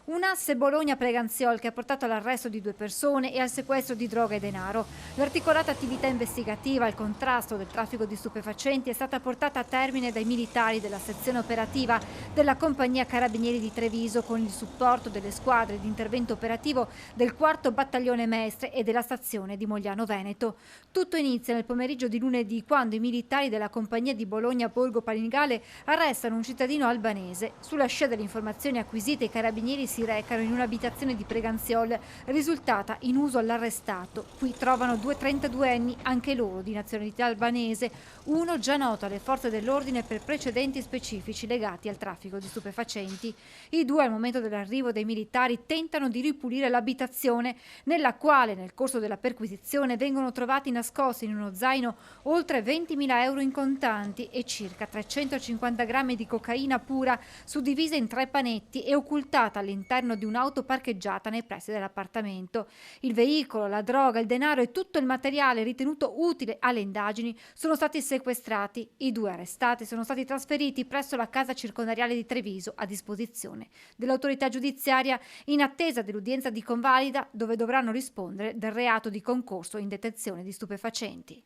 Un asse Bologna-Preganziol che ha portato all'arresto di 2 persone e al sequestro di droga e denaro. L'articolata attività investigativa al contrasto del traffico di stupefacenti è stata portata a termine dai militari della sezione operativa della Compagnia Carabinieri di Treviso con il supporto delle squadre di intervento operativo del 4 Battaglione Mestre e della stazione di Mogliano Veneto. Tutto inizia nel pomeriggio di lunedì quando i militari della Compagnia di Bologna Borgo Panigale arrestano un cittadino albanese. Sulla scia delle informazioni acquisite i carabinieri si recano in un'abitazione di Preganziol risultata in uso all'arrestato. Qui trovano 32enni, anche loro di nazionalità albanese, uno già noto alle forze dell'ordine per precedenti specifici legati al traffico di stupefacenti. I due al momento dell'arrivo dei militari tentano di ripulire l'abitazione nella quale nel corso della perquisizione vengono trovati nascosti in uno zaino oltre 20.000 euro in contanti e circa 350 grammi di cocaina pura suddivisa in 3 panetti e occultata all'interno di un'auto parcheggiata nei pressi dell'appartamento. Il veicolo, la droga, il denaro e tutto il materiale ritenuto utile alle indagini sono stati sequestrati. I 2 arrestati sono stati trasferiti presso la casa circondariale di Treviso a disposizione dell'autorità giudiziaria in attesa dell'udienza di convalida dove dovranno rispondere del reato di concorso in detenzione di stupefacenti.